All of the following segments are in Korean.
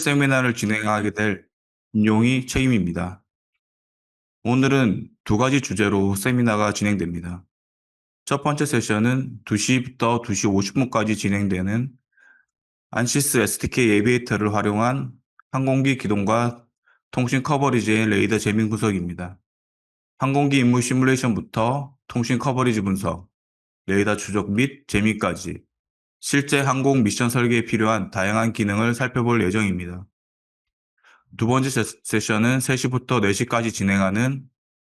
세미나를 진행하게 될 임용희 책임입니다. 오늘은 두 가지 주제로 세미나가 진행됩니다. 첫 번째 세션은 2시부터 2시 50분까지 진행되는 안시스 SDK 에비에이터를 활용한 항공기 기동과 통신 커버리지의 레이더 재밍 분석입니다. 항공기 임무 시뮬레이션부터 통신 커버리지 분석, 레이더 추적 및 재밍까지 실제 항공 미션 설계에 필요한 다양한 기능을 살펴볼 예정입니다. 두 번째 세션은 3시부터 4시까지 진행하는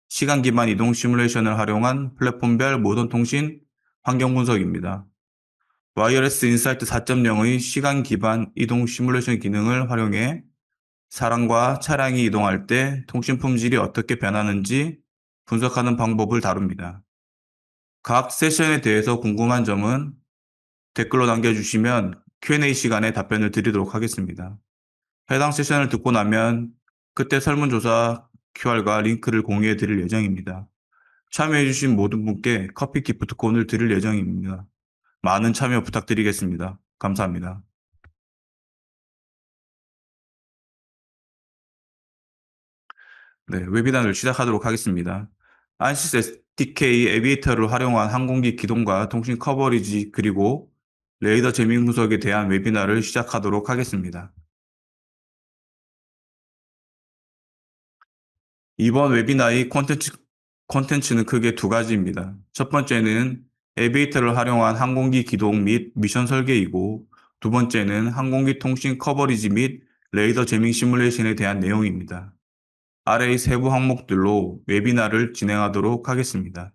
시간 기반 이동 시뮬레이션을 활용한 플랫폼별 모든 통신 환경 분석입니다. 와이어레스 인사이트 4.0의 시간 기반 이동 시뮬레이션 기능을 활용해 사람과 차량이 이동할 때 통신 품질이 어떻게 변하는지 분석하는 방법을 다룹니다. 각 세션에 대해서 궁금한 점은 댓글로 남겨주시면 Q&A 시간에 답변을 드리도록 하겠습니다. 해당 세션을 듣고 나면 그때 설문조사 QR과 링크를 공유해 드릴 예정입니다. 참여해 주신 모든 분께 커피 기프트콘을 드릴 예정입니다. 많은 참여 부탁드리겠습니다. 감사합니다. 네, 웨비나를 시작하도록 하겠습니다. 안시스 SDK 에비에이터를 활용한 항공기 기동과 통신 커버리지 그리고 레이더 재밍 분석에 대한 웨비나를 시작하도록 하겠습니다. 이번 웨비나의 콘텐츠는 크게 두 가지입니다. 첫 번째는 에비에이터를 활용한 항공기 기동 및 미션 설계이고, 두 번째는 항공기 통신 커버리지 및 레이더 재밍 시뮬레이션에 대한 내용입니다. 아래의 세부 항목들로 웨비나를 진행하도록 하겠습니다.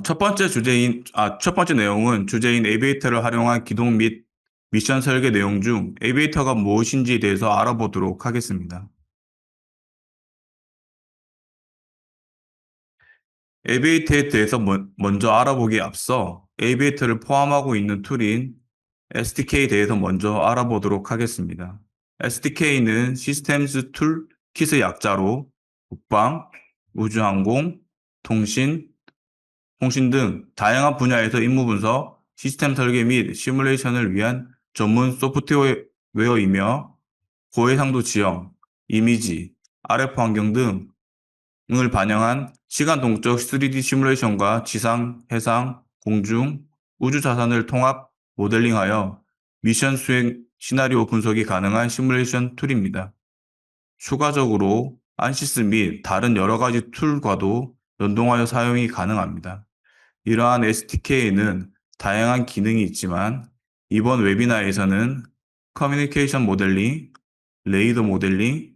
첫 번째 내용은 주제인 에비에이터를 활용한 기동 및 미션 설계 내용 중 에비에이터가 무엇인지에 대해서 알아보도록 하겠습니다. 에비에이터에 대해서 먼저 알아보기에 앞서 에비에이터를 포함하고 있는 툴인 SDK에 대해서 먼저 알아보도록 하겠습니다. SDK는 시스템즈 툴 킷의 약자로 국방, 우주항공, 통신 등 다양한 분야에서 임무 분석, 시스템 설계 및 시뮬레이션을 위한 전문 소프트웨어이며 고해상도 지형, 이미지, RF 환경 등을 반영한 시간 동적 3D 시뮬레이션과 지상, 해상, 공중, 우주 자산을 통합 모델링하여 미션 수행 시나리오 분석이 가능한 시뮬레이션 툴입니다. 추가적으로 안시스 및 다른 여러 가지 툴과도 연동하여 사용이 가능합니다. 이러한 SDK에는 다양한 기능이 있지만 이번 웨비나에서는 커뮤니케이션 모델링, 레이더 모델링,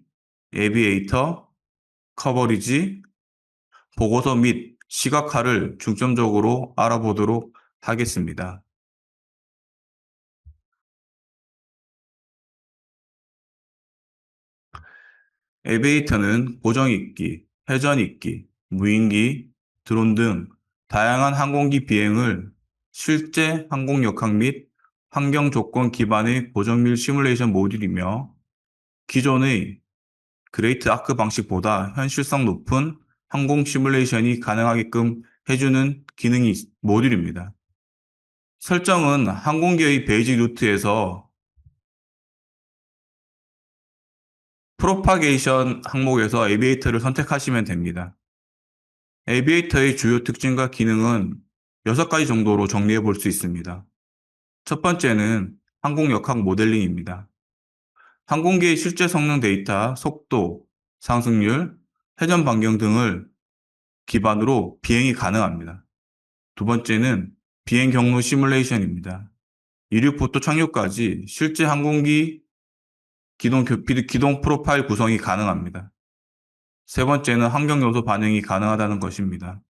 에비에이터, 커버리지, 보고서 및 시각화를 중점적으로 알아보도록 하겠습니다. 에비에이터는 고정익기, 회전익기, 무인기, 드론 등 다양한 항공기 비행을 실제 항공 역학 및 환경 조건 기반의 고정밀 시뮬레이션 모듈이며 기존의 그레이트 아크 방식보다 현실성 높은 항공 시뮬레이션이 가능하게끔 해주는 기능이 모듈입니다. 설정은 항공기의 베이직 루트에서 프로파게이션 항목에서 에비에이터를 선택하시면 됩니다. 에비에이터의 주요 특징과 기능은 6가지 정도로 정리해 볼 수 있습니다. 첫 번째는 항공 역학 모델링입니다. 항공기의 실제 성능 데이터, 속도, 상승률, 회전 반경 등을 기반으로 비행이 가능합니다. 두 번째는 비행 경로 시뮬레이션입니다. 이륙부터 착륙까지 실제 항공기 기동 프로파일 구성이 가능합니다. 세 번째는 환경 요소 반영이 가능하다는 것입니다.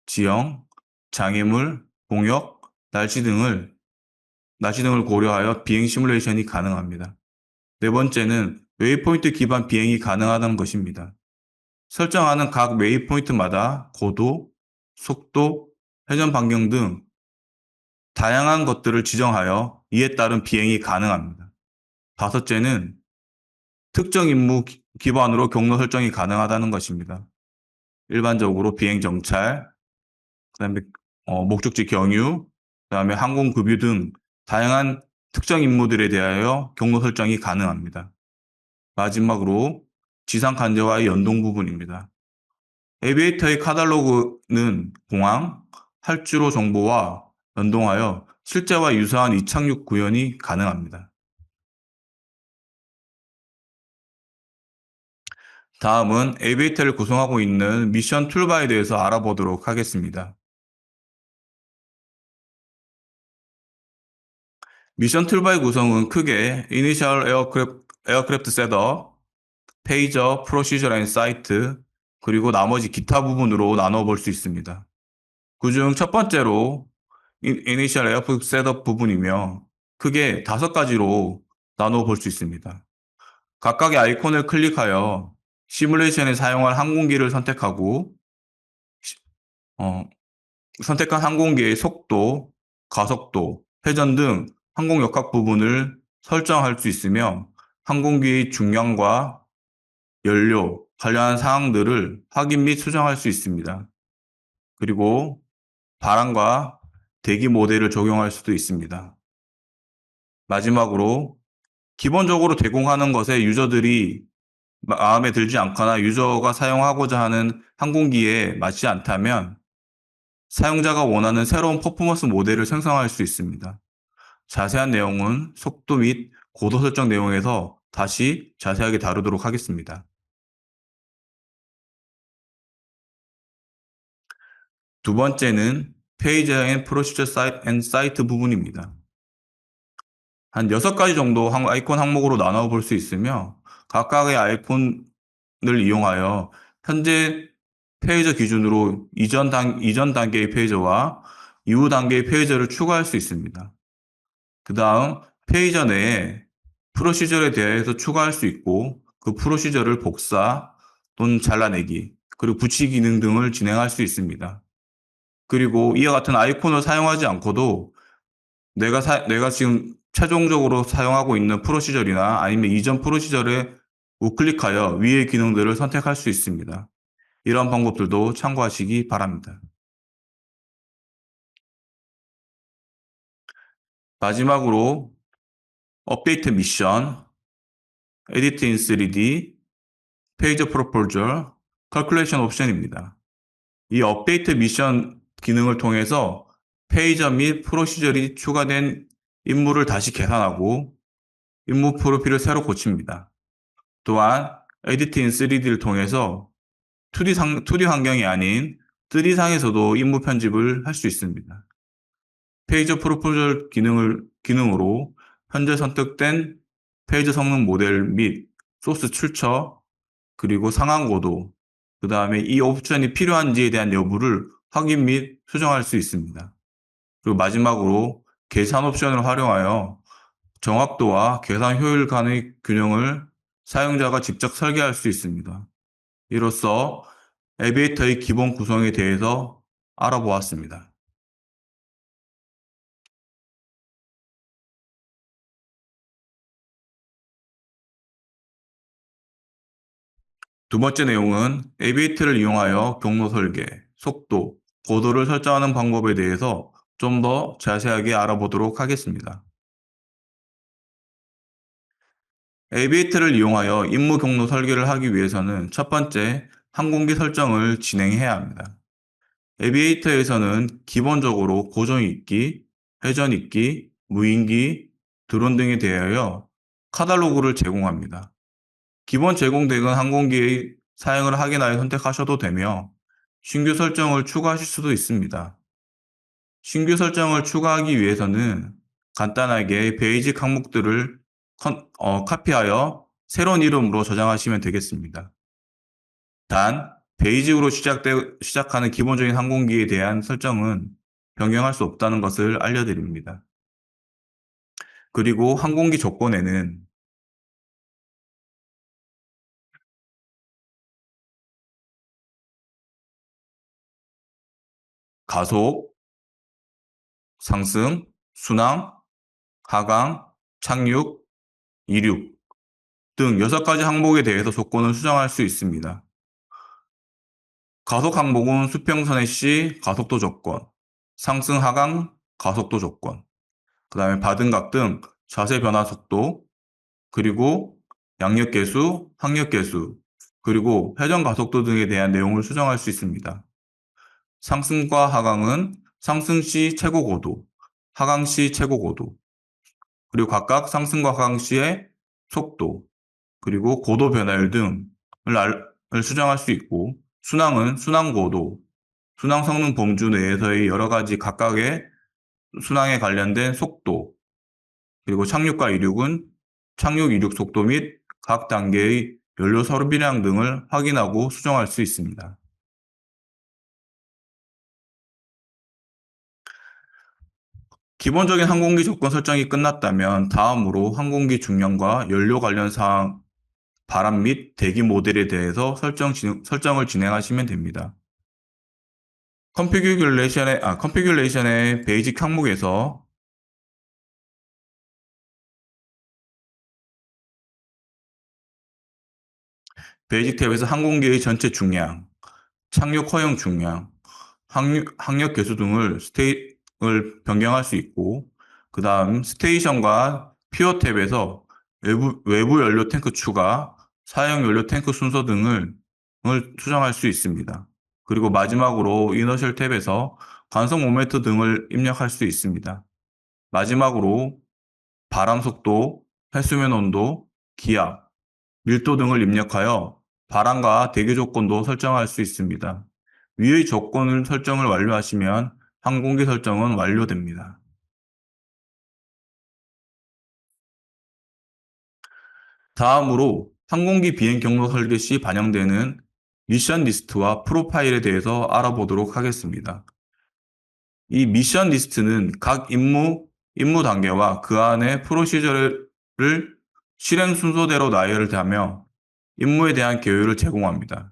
지형, 장애물, 공역, 날씨 등을 고려하여 비행 시뮬레이션이 가능합니다. 네 번째는 웨이포인트 기반 비행이 가능하다는 것입니다. 설정하는 각 웨이포인트마다 고도, 속도, 회전 반경 등 다양한 것들을 지정하여 이에 따른 비행이 가능합니다. 다섯째는 특정 임무 기반으로 경로 설정이 가능하다는 것입니다. 일반적으로 비행 정찰, 그다음에 목적지 경유, 그다음에 항공급유 등 다양한 특정 임무들에 대하여 경로 설정이 가능합니다. 마지막으로 지상 관제와의 연동 부분입니다. 에비에이터의 카탈로그는 공항, 활주로 정보와 연동하여 실제와 유사한 이착륙 구현이 가능합니다. 다음은 에비에이터를 구성하고 있는 미션 툴바에 대해서 알아보도록 하겠습니다. 미션 툴바의 구성은 크게 Initial Aircraft Setup, 페이저, 프로시저 앤 사이트, 그리고 나머지 기타 부분으로 나눠 볼 수 있습니다. 그중 첫 번째로 Initial Aircraft Setup 부분이며 크게 5가지로 나눠 볼 수 있습니다. 각각의 아이콘을 클릭하여 시뮬레이션에 사용할 항공기를 선택하고 어, 선택한 항공기의 속도, 가속도, 회전 등 항공 역학 부분을 설정할 수 있으며 항공기의 중량과 연료, 관련한 사항들을 확인 및 수정할 수 있습니다. 그리고 바람과 대기 모델을 적용할 수도 있습니다. 마지막으로 기본적으로 제공하는 것에 유저들이 마음에 들지 않거나 유저가 사용하고자 하는 항공기에 맞지 않다면 사용자가 원하는 새로운 퍼포먼스 모델을 생성할 수 있습니다. 자세한 내용은 속도 및 고도 설정 내용에서 다시 자세하게 다루도록 하겠습니다. 두 번째는 페이지 앤 프로시저 앤 사이트 부분입니다. 한 6가지 정도 아이콘 항목으로 나눠 볼 수 있으며 각각의 아이콘을 이용하여 현재 페이저 기준으로 이전 단계의 페이저와 이후 단계의 페이저를 추가할 수 있습니다. 그 다음 페이저 내에 프로시저에 대해서 추가할 수 있고 그 프로시저를 복사 또는 잘라내기 그리고 붙이기 기능 등을 진행할 수 있습니다. 그리고 이와 같은 아이콘을 사용하지 않고도 내가 지금 최종적으로 사용하고 있는 프로시저나 아니면 이전 프로시저를 우클릭하여 위의 기능들을 선택할 수 있습니다. 이런 방법들도 참고하시기 바랍니다. 마지막으로 업데이트 미션, 에디트 인 3D, 페이지 프로포절, 컬큘레이션 옵션입니다. 이 업데이트 미션 기능을 통해서 페이저 및 프로시저리 추가된 임무를 다시 계산하고 임무 프로필을 새로 고칩니다. 또한 에디트 인 3D를 통해서 2D 환경이 아닌 3D상에서도 임무 편집을 할 수 있습니다. 페이저 프로포절 기능으로 현재 선택된 페이저 성능 모델 및 소스 출처, 그리고 상한 고도, 그 다음에 이 옵션이 필요한지에 대한 여부를 확인 및 수정할 수 있습니다. 그리고 마지막으로 계산 옵션을 활용하여 정확도와 계산 효율 간의 균형을 사용자가 직접 설계할 수 있습니다. 이로써 에비에이터의 기본 구성에 대해서 알아보았습니다. 두 번째 내용은 에비에이터를 이용하여 경로 설계, 속도, 고도를 설정하는 방법에 대해서 좀 더 자세하게 알아보도록 하겠습니다. 에비에이터를 이용하여 임무 경로 설계를 하기 위해서는 첫 번째, 항공기 설정을 진행해야 합니다. 에비에이터에서는 기본적으로 고정익기, 회전익기, 무인기, 드론 등에 대하여 카탈로그를 제공합니다. 기본 제공되는 항공기의 사양을 확인하여 선택하셔도 되며 신규 설정을 추가하실 수도 있습니다. 신규 설정을 추가하기 위해서는 간단하게 베이직 항목들을 카피하여 새로운 이름으로 저장하시면 되겠습니다. 단, 베이직으로 시작하는 기본적인 항공기에 대한 설정은 변경할 수 없다는 것을 알려드립니다. 그리고 항공기 조건에는 가속, 상승, 순항, 하강, 착륙, 이륙 등 6가지 항목에 대해서 조건을 수정할 수 있습니다. 가속 항목은 수평선의 시 가속도 조건, 상승 하강 가속도 조건, 그 다음에 받음각 등 자세 변화 속도, 그리고 양력 계수, 항력 계수, 그리고 회전 가속도 등에 대한 내용을 수정할 수 있습니다. 상승과 하강은 상승 시 최고 고도, 하강 시 최고 고도, 그리고 각각 상승과 하강 시의 속도, 그리고 고도 변화율 등을 수정할 수 있고, 순항은 순항 고도, 순항 성능 범주 내에서의 여러 가지 각각의 순항에 관련된 속도, 그리고 착륙과 이륙은 착륙, 이륙 속도 및 각 단계의 연료 소비량 등을 확인하고 수정할 수 있습니다. 기본적인 항공기 조건 설정이 끝났다면 다음으로 항공기 중량과 연료 관련 사항, 바람 및 대기 모델에 대해서 설정을 진행하시면 됩니다. 컨피규레이션의 베이직 항목에서 베이직 탭에서 항공기의 전체 중량, 착륙 허용 중량, 항력 계수 등을 변경할 수 있고, 그 다음 스테이션과 피어 탭에서 외부 연료 탱크 추가, 사용 연료 탱크 순서 등을 수정할 수 있습니다. 그리고 마지막으로 이너셜 탭에서 관성 모멘트 등을 입력할 수 있습니다. 마지막으로 바람 속도, 해수면 온도, 기압, 밀도 등을 입력하여 바람과 대기 조건도 설정할 수 있습니다. 위의 설정을 완료하시면 항공기 설정은 완료됩니다. 다음으로 항공기 비행 경로 설계 시 반영되는 미션 리스트와 프로파일에 대해서 알아보도록 하겠습니다. 이 미션 리스트는 각 임무 단계와 그 안의 프로시저를 실행 순서대로 나열하며 임무에 대한 개요를 제공합니다.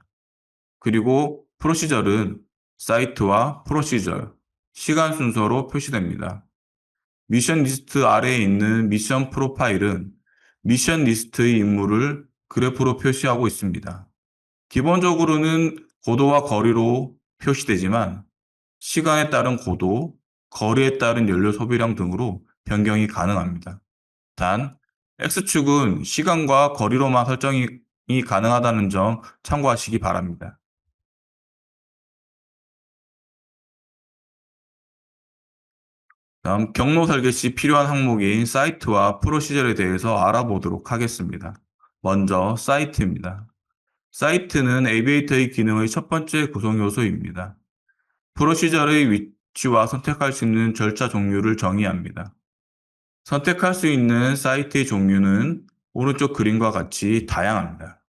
그리고 프로시저는 사이트와 프로시저, 시간 순서로 표시됩니다. 미션 리스트 아래에 있는 미션 프로파일은 미션 리스트의 임무를 그래프로 표시하고 있습니다. 기본적으로는 고도와 거리로 표시되지만 시간에 따른 고도, 거리에 따른 연료 소비량 등으로 변경이 가능합니다. 단, X축은 시간과 거리로만 설정이 가능하다는 점 참고하시기 바랍니다. 다음 경로 설계 시 필요한 항목인 사이트와 프로시저에 대해서 알아보도록 하겠습니다. 먼저 사이트입니다. 사이트는 에비에이터의 기능의 첫 번째 구성 요소입니다. 프로시저의 위치와 선택할 수 있는 절차 종류를 정의합니다. 선택할 수 있는 사이트의 종류는 오른쪽 그림과 같이 다양합니다.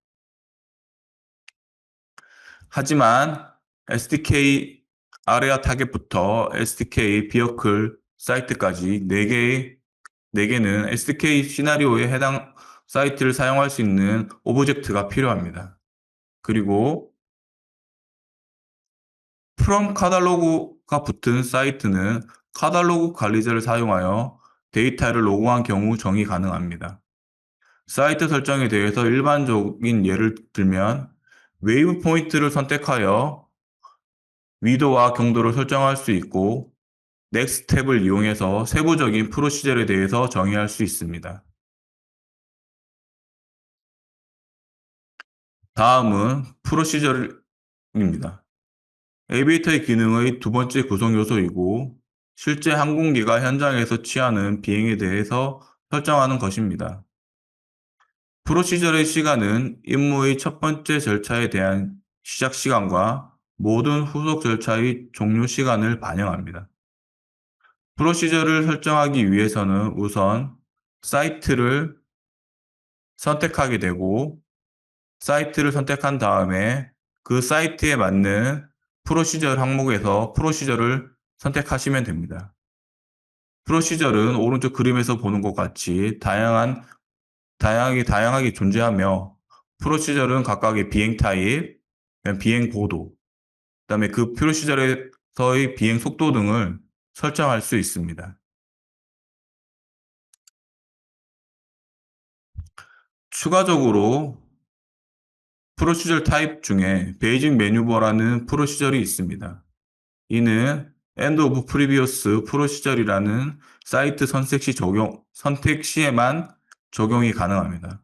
하지만 SDK 아레아 타겟부터 SDK 비어클 사이트까지 4개는 SDK 시나리오에 해당 사이트를 사용할 수 있는 오브젝트가 필요합니다. 그리고 프롬 카탈로그가 붙은 사이트는 카탈로그 관리자를 사용하여 데이터를 로그한 경우 정의 가능합니다. 사이트 설정에 대해서 일반적인 예를 들면 웨이브 포인트를 선택하여 위도와 경도를 설정할 수 있고 넥스트 탭을 이용해서 세부적인 프로시저에 대해서 정의할 수 있습니다. 다음은 프로시저입니다. 에비에이터의 기능의 두 번째 구성 요소이고 실제 항공기가 현장에서 취하는 비행에 대해서 설정하는 것입니다. 프로시저의 시간은 임무의 첫 번째 절차에 대한 시작 시간과 모든 후속 절차의 종료 시간을 반영합니다. 프로시저를 설정하기 위해서는 우선 사이트를 선택하게 되고 사이트를 선택한 다음에 그 사이트에 맞는 프로시저 항목에서 프로시저를 선택하시면 됩니다. 프로시저는 오른쪽 그림에서 보는 것 같이 다양하게 존재하며 프로시저는 각각의 비행 타입, 비행 고도, 그다음에 그 프로시저에서의 비행 속도 등을 설정할 수 있습니다. 추가적으로 프로시저 타입 중에 베이직 매뉴버라는 프로시저이 있습니다. 이는 End of Previous Procedure이라는 사이트 선택 시에만 적용이 가능합니다.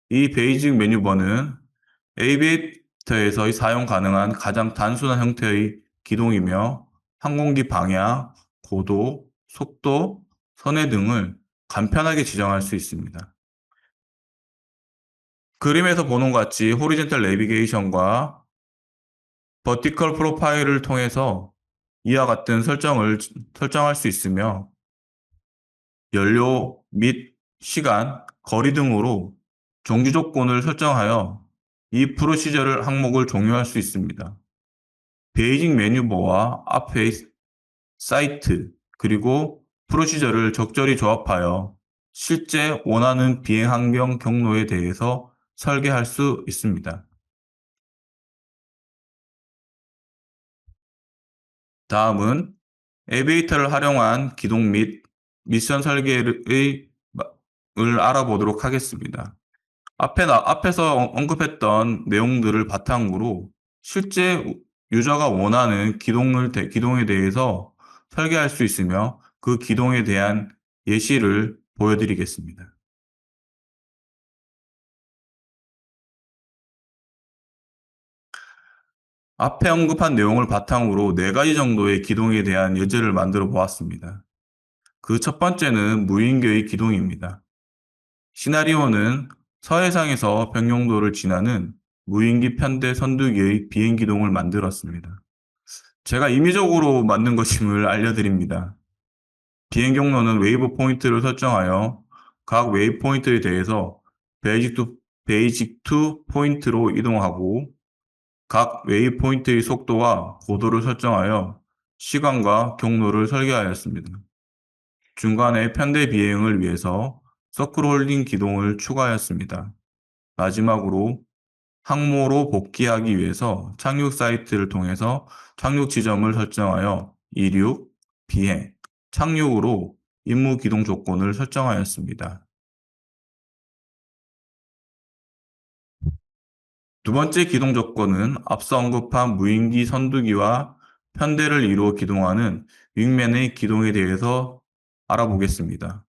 이 베이직 메뉴버는 에이비에이터에서 사용 가능한 가장 단순한 형태의 기동이며 항공기 방향, 고도, 속도, 선회 등을 간편하게 지정할 수 있습니다. 그림에서 보는 것 같이 호리젠탈 내비게이션과 버티컬 프로파일을 통해서 이와 같은 설정할 수 있으며 연료 및 시간, 거리 등으로 정지 조건을 설정하여 이 프로시저를 항목을 종료할 수 있습니다. 베이직 메뉴버와 앞의 사이트 그리고 프로시저를 적절히 조합하여 실제 원하는 비행 환경 경로에 대해서 설계할 수 있습니다. 다음은 에비에이터를 활용한 기동 및 미션 설계를 알아보도록 하겠습니다. 앞에서 언급했던 내용들을 바탕으로 실제 유저가 원하는 기동에 대해서 설계할 수 있으며 그 기동에 대한 예시를 보여드리겠습니다. 앞에 언급한 내용을 바탕으로 4가지 정도의 기동에 대한 예제를 만들어 보았습니다. 그 첫 번째는 무인기의 기동입니다. 시나리오는 서해상에서 병용도를 지나는 무인기 편대 선두기의 비행 기동을 만들었습니다. 제가 임의적으로 만든 것임을 알려드립니다. 비행 경로는 웨이브 포인트를 설정하여 각 웨이브 포인트에 대해서 베이직 투 포인트로 이동하고 각 웨이브 포인트의 속도와 고도를 설정하여 시간과 경로를 설계하였습니다. 중간에 편대 비행을 위해서 서클 홀딩 기동을 추가하였습니다. 마지막으로 항모로 복귀하기 위해서 착륙 사이트를 통해서 착륙 지점을 설정하여 이륙, 비행, 착륙으로 임무 기동 조건을 설정하였습니다. 두 번째 기동 조건은 앞서 언급한 무인기 선두기와 편대를 이루어 기동하는 윙맨의 기동에 대해서 알아보겠습니다.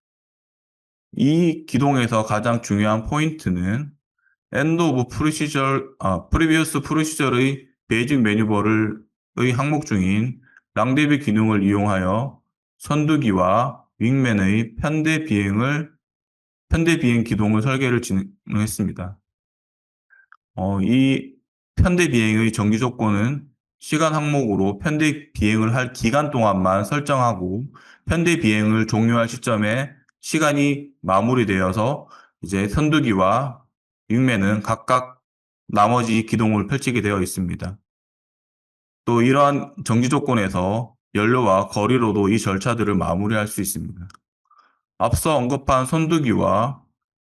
이 기동에서 가장 중요한 포인트는 End of Previous Procedure의 베이직 매뉴버의 항목 중인 랑데뷰 기능을 이용하여 선두기와 윙맨의 편대 비행 기동을 설계를 진행했습니다. 이 편대 비행의 정지 조건은 시간 항목으로 편대 비행을 할 기간 동안만 설정하고 편대 비행을 종료할 시점에 시간이 마무리되어서 이제 선두기와 윙맨은 각각 나머지 기동을 펼치게 되어 있습니다. 또 이러한 정지 조건에서 연료와 거리로도 이 절차들을 마무리할 수 있습니다. 앞서 언급한 선두기와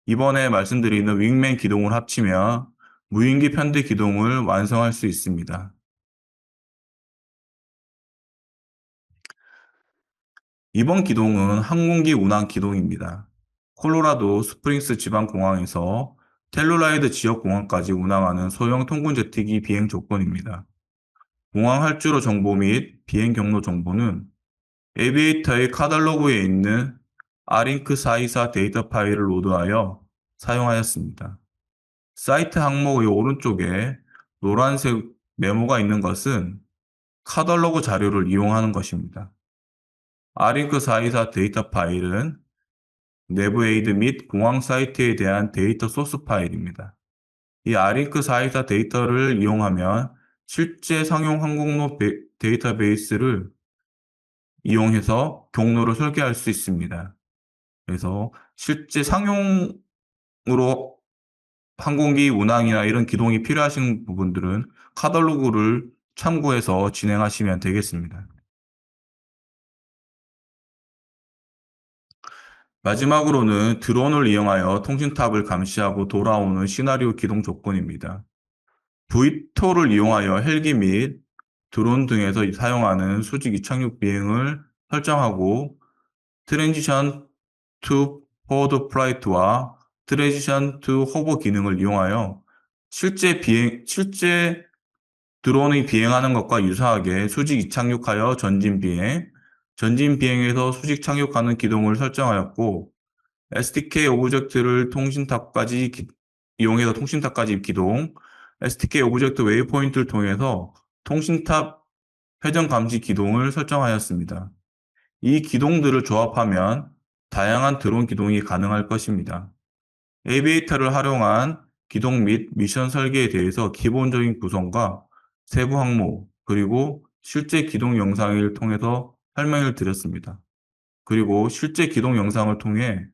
이번에 말씀드리는 윙맨 기동을 합치면 무인기 편대 기동을 완성할 수 있습니다. 이번 기동은 항공기 운항 기동입니다. 콜로라도 스프링스 지방공항에서 텔루라이드 지역공항까지 운항하는 소형 통군 제트기 비행 조건입니다. 공항 활주로 정보 및 비행 경로 정보는 에비에이터의 카탈로그에 있는 아링크 424 데이터 파일을 로드하여 사용하였습니다. 사이트 항목의 오른쪽에 노란색 메모가 있는 것은 카탈로그 자료를 이용하는 것입니다. 아링크 424 데이터 파일은 내부 에이드 및 공항 사이트에 대한 데이터 소스 파일입니다. 이 아링크 424 데이터를 이용하면 실제 상용 항공로 데이터베이스를 이용해서 경로를 설계할 수 있습니다. 그래서 실제 상용으로 항공기 운항이나 이런 기동이 필요하신 부분들은 카탈로그를 참고해서 진행하시면 되겠습니다. 마지막으로는 드론을 이용하여 통신탑을 감시하고 돌아오는 시나리오 기동 조건입니다. V2를 이용하여 헬기 및 드론 등에서 사용하는 수직 이착륙 비행을 설정하고 트랜지션 to forward flight와 트랜지션 to hover 기능을 이용하여 실제 드론이 비행하는 것과 유사하게 수직 이착륙하여 전진 비행, 전진 비행에서 수직 착륙하는 기동을 설정하였고, SDK 오브젝트를 이용해서 통신탑까지 기동, SDK 오브젝트 웨이포인트를 통해서 통신탑 회전 감지 기동을 설정하였습니다. 이 기동들을 조합하면 다양한 드론 기동이 가능할 것입니다. 에이비에이터를 활용한 기동 및 미션 설계에 대해서 기본적인 구성과 세부 항목, 그리고 실제 기동 영상을 통해서 설명을 드렸습니다. 그리고 실제 기동 영상을 통해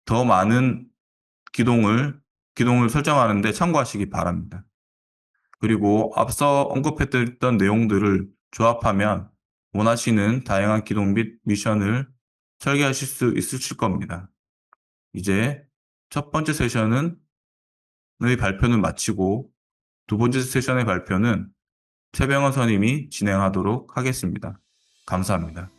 더 많은 기동을 설정하는 데 참고하시기 바랍니다. 그리고 앞서 언급했던 내용들을 조합하면 원하시는 다양한 기동 및 미션을 설계하실 수 있으실 겁니다. 이제 첫 번째 세션의 발표는 마치고 두 번째 세션의 발표는 최병헌 선임이 진행하도록 하겠습니다. 감사합니다.